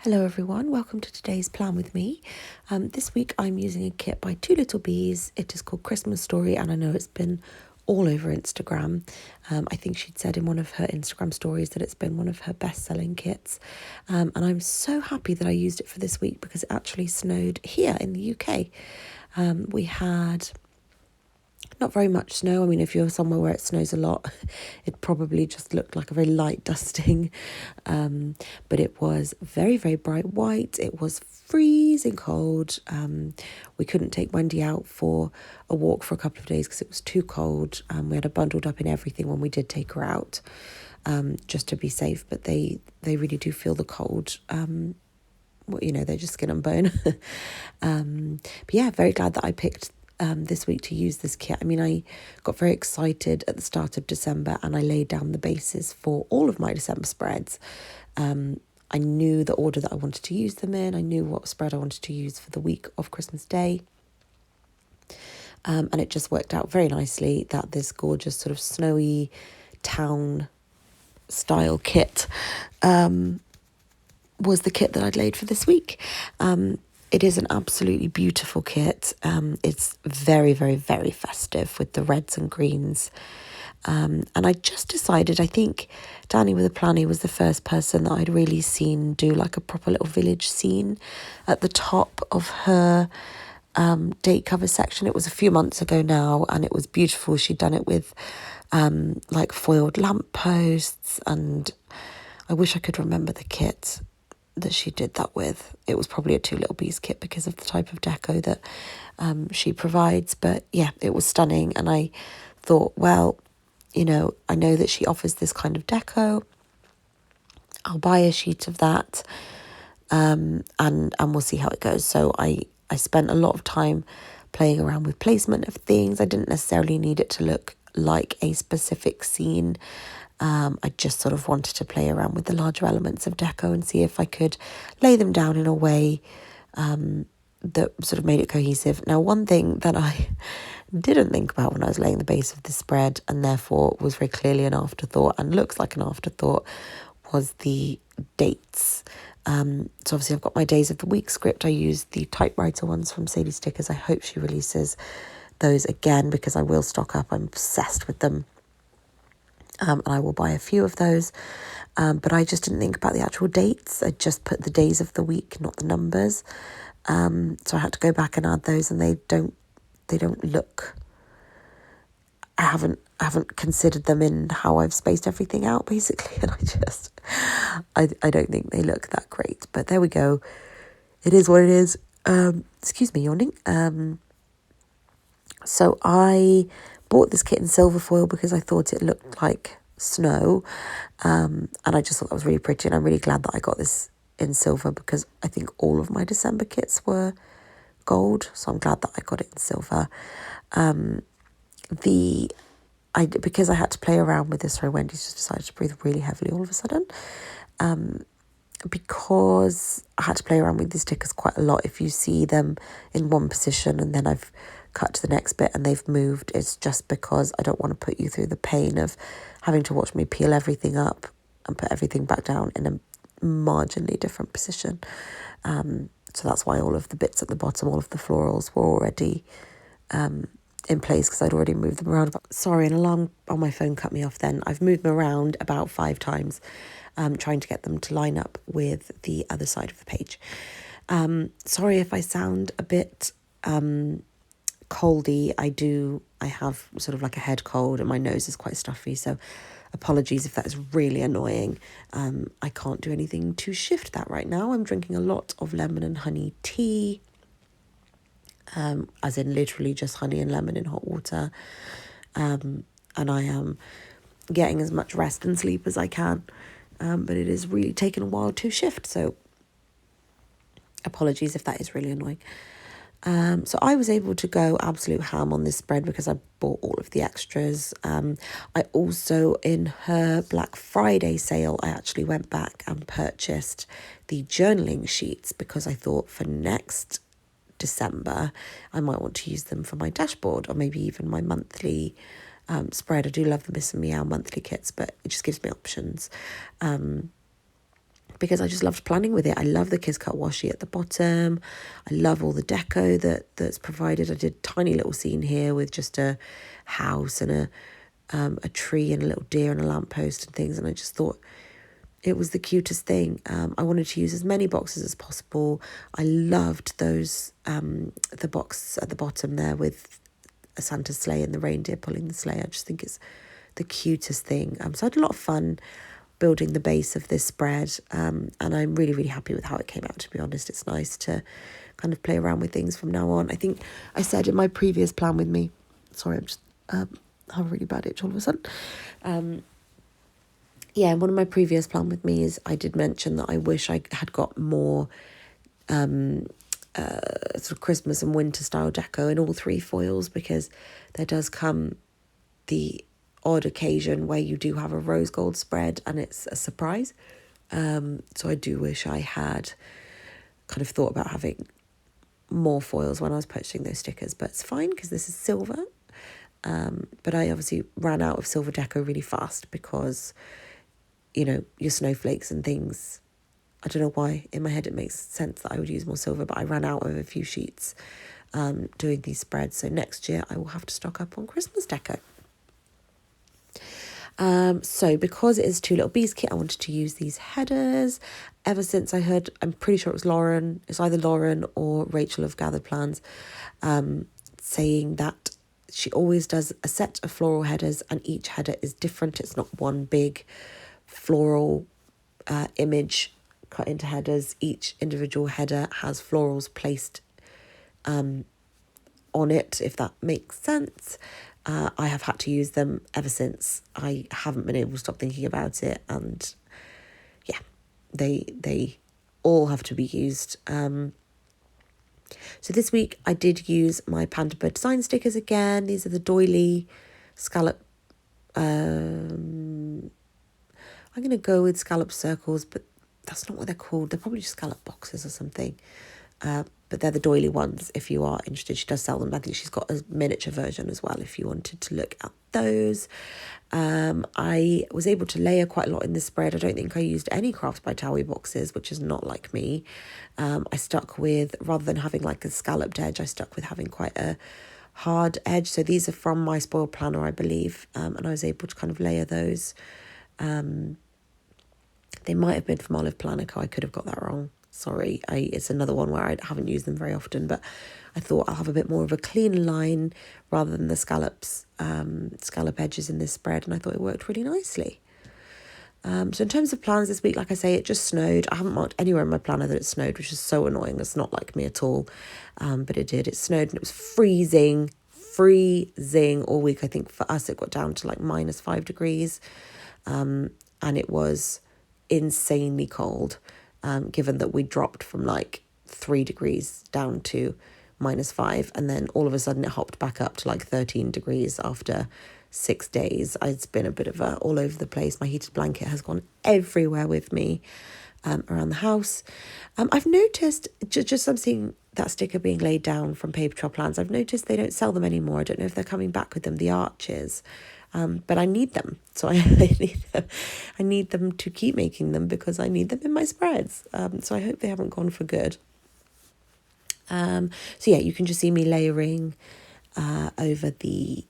Hello everyone, welcome to today's plan with me. This week I'm using a kit by Two Little Bees. It is called Christmas Story and I know it's been all over Instagram. I think she'd said in one of her Instagram stories that it's been one of her best-selling kits. And I'm so happy that I used it for this week because it actually snowed here in the UK. We had not very much snow. I mean, if you're somewhere where it snows a lot, it probably just looked like a very light dusting. But it was very, very bright white. It was freezing cold. We couldn't take Wendy out for a walk for a couple of days because it was too cold. We had her bundled up in everything when we did take her out, just to be safe. But they really do feel the cold. They're just skin and bone. But yeah, very glad that I picked this week to use this kit. I mean, I got very excited at the start of December and I laid down the basis for all of my December spreads. I knew the order that I wanted to use them in. I knew what spread I wanted to use for the week of Christmas Day. And it just worked out very nicely that this gorgeous sort of snowy town style kit was the kit that I'd laid for this week. It is an absolutely beautiful kit. It's very, very, very festive with the reds and greens. And I just decided, I think Danny with a Planny was the first person that I'd really seen do like a proper little village scene at the top of her date cover section. It was a few months ago now and it was beautiful. She'd done it with like foiled lampposts, and I wish I could remember the kit that she did that with. It was probably a Two Little Bees kit because of the type of deco that she provides. But yeah, it was stunning. And I thought, well, I know that she offers this kind of deco. I'll buy a sheet of that and we'll see how it goes. So I spent a lot of time playing around with placement of things. I didn't necessarily need it to look like a specific scene. I just sort of wanted to play around with the larger elements of deco and see if I could lay them down in a way that sort of made it cohesive. Now, one thing that I didn't think about when I was laying the base of the spread, and therefore was very clearly an afterthought and looks like an afterthought, was the dates. So obviously I've got my days of the week script. I used the typewriter ones from Sadie Stickers. I hope she releases those again because I will stock up. I'm obsessed with them. And I will buy a few of those. But I just didn't think about the actual dates. I just put the days of the week, not the numbers. So I had to go back and add those, and they don't look. I haven't considered them in how I've spaced everything out, basically, and I don't think they look that great. But there we go. It is what it is. Excuse me, yawning. So I bought this kit in silver foil because I thought it looked like snow, and I just thought that was really pretty, and I'm really glad that I got this in silver because I think all of my December kits were gold, so I'm glad that I got it in silver. Because I had to play around with this, sorry, Wendy's just decided to breathe really heavily all of a sudden. Because I had to play around with these stickers quite a lot. If you see them in one position and then I've cut to the next bit and they've moved, it's just because I don't want to put you through the pain of having to watch me peel everything up and put everything back down in a marginally different position. So that's why all of the bits at the bottom, all of the florals were already in place because I'd already moved them around. Sorry, an alarm on my phone cut me off then. I've moved them around about 5 times, trying to get them to line up with the other side of the page. Sorry if I sound a bit coldy. I have sort of like a head cold and my nose is quite stuffy, so apologies if that is really annoying. I can't do anything to shift that right now. I'm drinking a lot of lemon and honey tea, as in literally just honey and lemon in hot water, and I am getting as much rest and sleep as I can, but it is really taken a while to shift, so apologies if that is really annoying. So I was able to go absolute ham on this spread because I bought all of the extras. I also, in her Black Friday sale, I actually went back and purchased the journaling sheets because I thought for next December I might want to use them for my dashboard or maybe even my monthly spread. I do love the Miss and Meow monthly kits, but it just gives me options. because I just loved planning with it. I love the Kiss Cut washi at the bottom. I love all the deco that's provided. I did a tiny little scene here with just a house and a tree and a little deer and a lamppost and things, and I just thought it was the cutest thing. I wanted to use as many boxes as possible. I loved those, the box at the bottom there with a Santa's sleigh and the reindeer pulling the sleigh. I just think it's the cutest thing. So I had a lot of fun building the base of this spread, and I'm really, really happy with how it came out, to be honest. It's nice to kind of play around with things from now on. I think I said in my previous plan with me, sorry, I'm just have a really bad itch all of a sudden. One of my previous plan with me is I did mention that I wish I had got more sort of Christmas and winter style deco in all three foils, because there does come the odd occasion where you do have a rose gold spread and it's a surprise. So I do wish I had kind of thought about having more foils when I was purchasing those stickers, but it's fine because this is silver. But I obviously ran out of silver deco really fast because, you know, your snowflakes and things, I don't know why, in my head it makes sense that I would use more silver, but I ran out of a few sheets doing these spreads. So next year I will have to stock up on Christmas deco. So because it is 2 Little Bees kit, I wanted to use these headers. Ever since I heard, I'm pretty sure it was Lauren, it's either Lauren or Rachel of Gathered Plans, saying that she always does a set of floral headers and each header is different. It's not one big floral image cut into headers. Each individual header has florals placed on it, if that makes sense. I have had to use them ever since. I haven't been able to stop thinking about it, and yeah, they all have to be used. So this week I did use my Panda Bird design stickers again. These are the doily scallop. I'm going to go with scallop circles, but that's not what they're called. They're probably just scallop boxes or something. But they're the doily ones if you are interested. She does sell them. I think she's got a miniature version as well if you wanted to look at those. I was able to layer quite a lot in this spread. I don't think I used any Crafts by Towie boxes, which is not like me. I stuck with, rather than having like a scalloped edge, I stuck with having quite a hard edge. So these are from my spoiled planner, I believe, and I was able to kind of layer those. They might have been from Olive Planico. I could have got that wrong. Sorry, it's another one where I haven't used them very often, but I thought I'll have a bit more of a clean line rather than the scallop edges in this spread, and I thought it worked really nicely. So in terms of plans this week, like I say, it just snowed. I haven't marked anywhere in my planner that it snowed, which is so annoying. That's not like me at all, but it did. It snowed and it was freezing all week. I think for us it got down to like -5 degrees, and it was insanely cold. Given that we dropped from like 3 degrees down to -5, and then all of a sudden it hopped back up to like 13 degrees after 6 days. It's been a bit of a all over the place. My heated blanket has gone everywhere with me around the house. I've noticed, just I'm seeing that sticker being laid down from Paper Trail Plans, I've noticed they don't sell them anymore. I don't know if they're coming back with them, the arches. But I need them, so I need them. I need them to keep making them because I need them in my spreads. So I hope they haven't gone for good. So yeah, you can just see me layering over the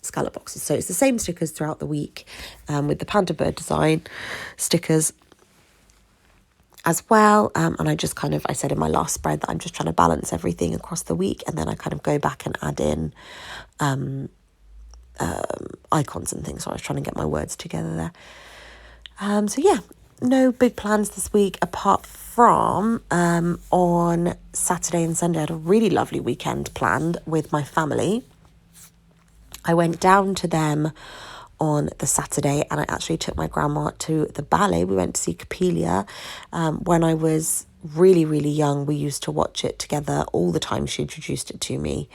scallop boxes. So it's the same stickers throughout the week, with the Panda Bird design stickers as well. And I just I said in my last spread that I'm just trying to balance everything across the week, and then I kind of go back and add in icons and things. So I was trying to get my words together there. So yeah, no big plans this week apart from on Saturday and Sunday I had a really lovely weekend planned with my family. I went down to them on the Saturday and I actually took my grandma to the ballet. We went to see Coppelia. When I was really, really young, we used to watch it together all the time. She introduced it to me,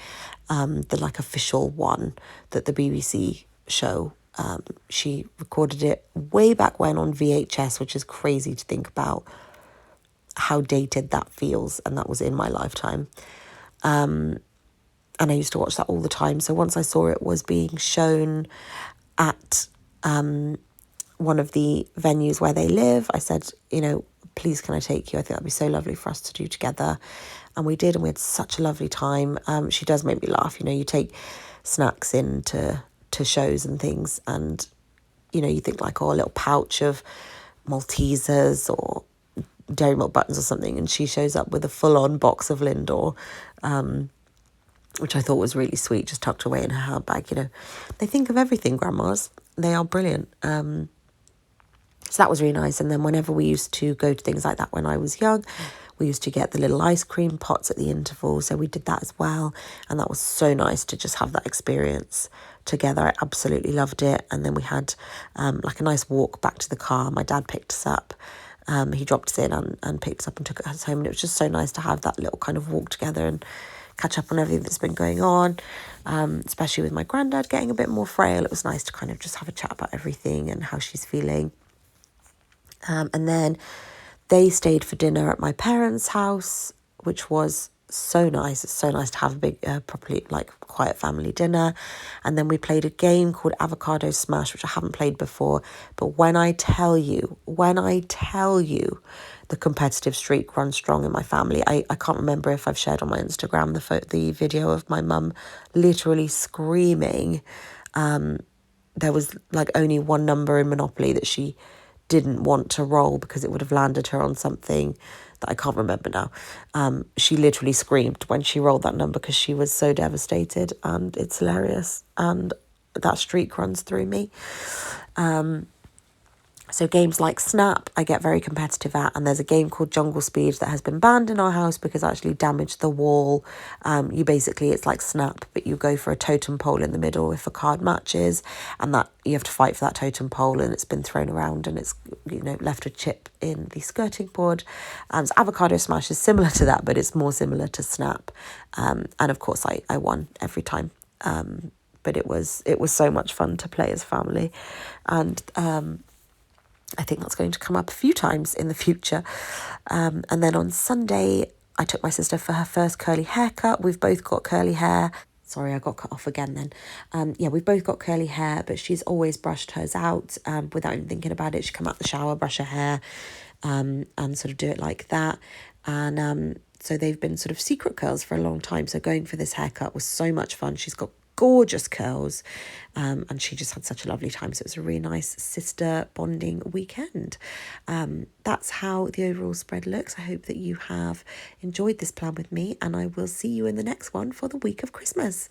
the like official one that the BBC show. She recorded it way back when on VHS, which is crazy to think about how dated that feels, and that was in my lifetime. And I used to watch that all the time. So once I saw it was being shown at one of the venues where they live, I said, you know, please can I take you? I think that'd be so lovely for us to do together. And we did, and we had such a lovely time. She does make me laugh. You know, you take snacks into shows and things, and, you know, you think like, oh, a little pouch of Maltesers or Dairy Milk buttons or something, and she shows up with a full-on box of Lindor, which I thought was really sweet, just tucked away in her handbag. You know, they think of everything, grandmas. They are brilliant. So that was really nice. And then whenever we used to go to things like that when I was young, we used to get the little ice cream pots at the interval. So we did that as well. And that was so nice to just have that experience together. I absolutely loved it. And then we had like a nice walk back to the car. My dad picked us up. He dropped us in and picked us up and took us home. And it was just so nice to have that little kind of walk together and catch up on everything that's been going on, especially with my granddad getting a bit more frail. It was nice to kind of just have a chat about everything and how she's feeling. And then they stayed for dinner at my parents' house, which was so nice. It's so nice to have a big, properly, like, quiet family dinner. And then we played a game called Avocado Smash, which I haven't played before. But when I tell you, the competitive streak runs strong in my family. I can't remember if I've shared on my Instagram the video of my mum literally screaming. There was like only one number in Monopoly that she didn't want to roll because it would have landed her on something that I can't remember now. She literally screamed when she rolled that number because she was so devastated, and it's hilarious. And that streak runs through me. So games like Snap, I get very competitive at, and there's a game called Jungle Speed that has been banned in our house because it actually damaged the wall. It's like Snap, but you go for a totem pole in the middle if a card matches, and that you have to fight for that totem pole, and it's been thrown around and it's, you know, left a chip in the skirting board. So Avocado Smash is similar to that, but it's more similar to Snap. And of course I won every time. But it was so much fun to play as family, and I think that's going to come up a few times in the future. And then on Sunday, I took my sister for her first curly haircut. We've both got curly hair. Sorry, I got cut off again then. We've both got curly hair, but she's always brushed hers out without even thinking about it. She'd come out the shower, brush her hair, and sort of do it like that. And so they've been sort of secret curls for a long time. So going for this haircut was so much fun. She's got gorgeous curls, and she just had such a lovely time. So it was a really nice sister bonding weekend. That's how the overall spread looks. I hope that you have enjoyed this plan with me, and I will see you in the next one for the week of Christmas.